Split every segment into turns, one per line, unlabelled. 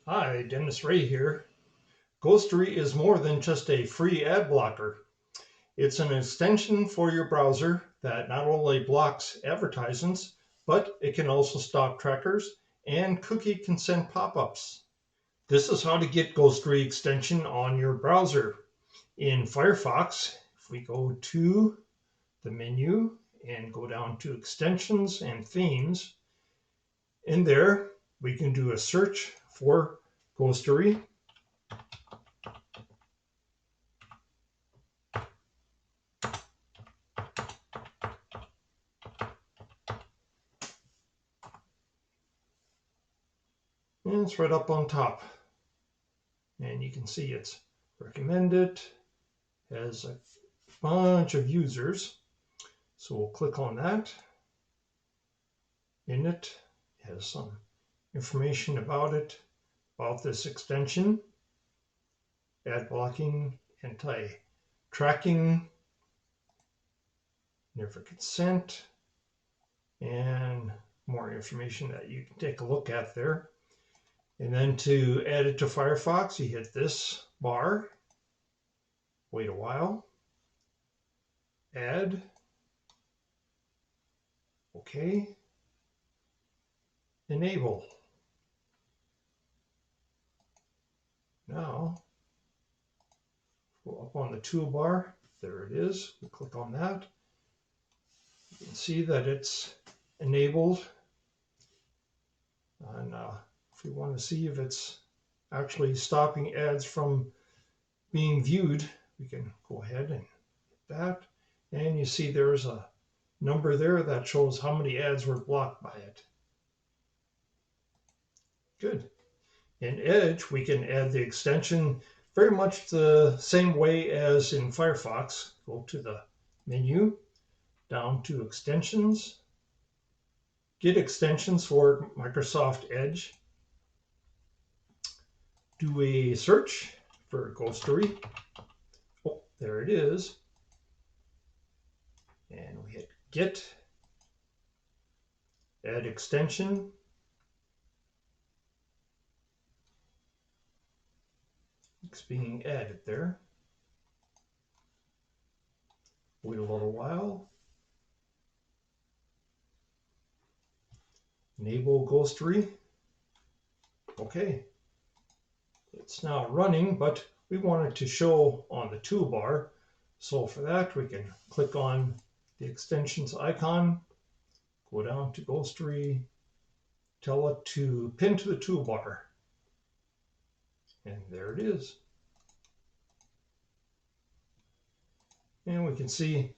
Hi, Dennis Ray here. Ghostery is more than just a free ad blocker. It's an extension for your browser that not only blocks advertisements, but it can also stop trackers and cookie consent pop-ups. This is how to get Ghostery extension on your browser. In Firefox, if we go to the menu and go down to extensions and themes, in there we can do a search for Ghostery. And it's right up on top. And you can see it's recommended, has a bunch of users. So we'll click on that. In it has some information about it, about this extension, ad blocking, anti-tracking, never consent, and more information that you can take a look at there. And then to add it to Firefox, you hit this bar, wait a while, add, okay, enable. Now, go up on the toolbar, there it is, we click on that. You can see that it's enabled. And if we want to see if it's actually stopping ads from being viewed, we can go ahead and hit that. And you see there's a number there that shows how many ads were blocked by it. Good. In Edge, we can add the extension very much the same way as in Firefox. Go to the menu, down to extensions, get extensions for Microsoft Edge, do a search for Ghostery. Oh, there it is. And we hit get, add extension. It's being added there. Wait a little while. Enable Ghostery. Okay. It's now running, but we want it to show on the toolbar. So for that, we can click on the extensions icon, go down to Ghostery, tell it to pin to the toolbar. And there it is. And we can see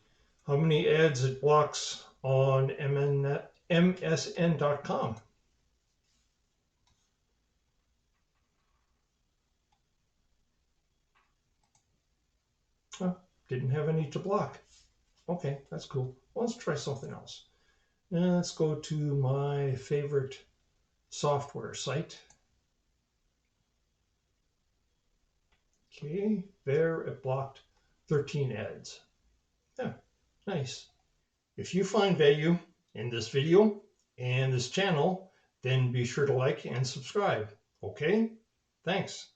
how many ads it blocks on MSN.com. Oh, didn't have any to block. Okay, that's cool. Well, let's try something else. And let's go to my favorite software site. Okay, there it blocked 13 ads. Yeah, nice. If you find value in this video and this channel, then be sure to like and subscribe. Okay, thanks.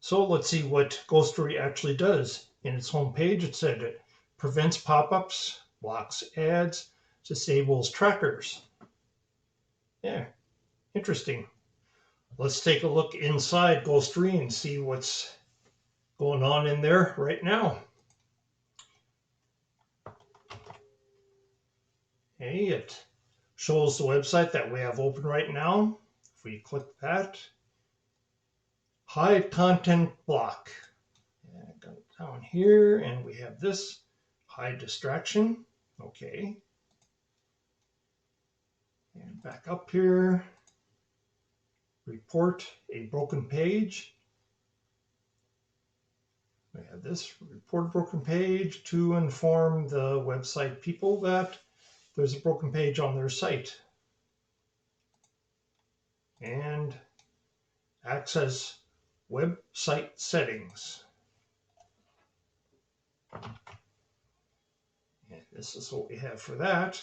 So let's see what Ghostery actually does. In its home page, it said it prevents pop-ups, blocks ads, disables trackers. Yeah, interesting. Let's take a look inside Ghostery and see what's going on in there right now. Okay, it shows the website that we have open right now. If we click that, hide content block. And go down here and we have this, hide distraction. Okay. And back up here, report a broken page. We have this, report broken page to inform the website people that there's a broken page on their site. And access website settings. And this is what we have for that.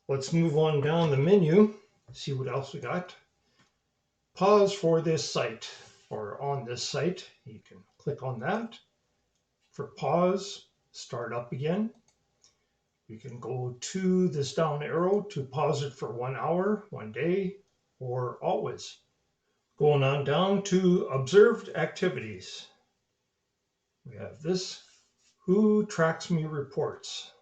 Let's move on down the menu, see what else we got. pause for this site or on this site. You can click on that for pause, start up again. You can go to this down arrow to pause it for 1 hour, 1 day, or always. Going on down to observed activities. We have this, who tracks me reports.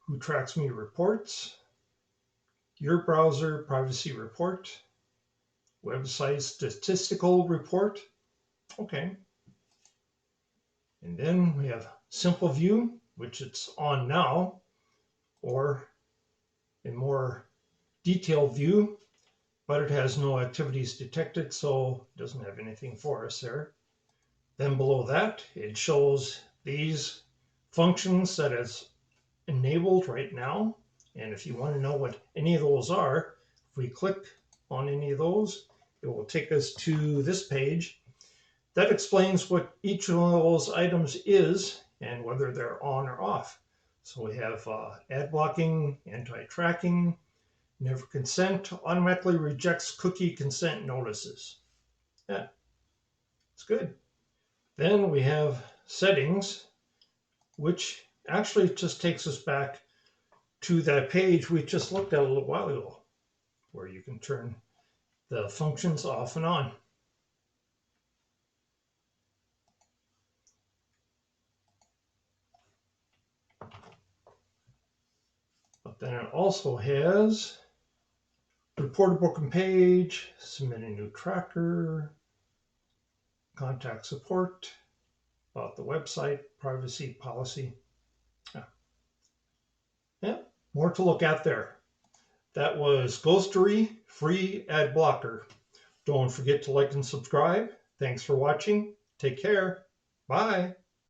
Who tracks me reports, your browser privacy report, website statistical report. Okay. And then we have simple view, which it's on now, or a more detailed view, but it has no activities detected, so it doesn't have anything for us there. Then below that, it shows these functions that is enabled right now. And if you want to know what any of those are, if we click on any of those, it will take us to this page that explains what each of those items is and whether they're on or off. So we have ad blocking, anti-tracking, never consent, automatically rejects cookie consent notices. Yeah, it's good. Then we have settings, which actually just takes us back to that page we just looked at a little while ago, where you can turn the functions off and on. But then it also has report a broken page, submit a new tracker, contact support, about the website, privacy policy. Yeah, more to look at there. That was Ghostery Free Ad Blocker. Don't forget to like and subscribe. Thanks for watching. Take care. Bye.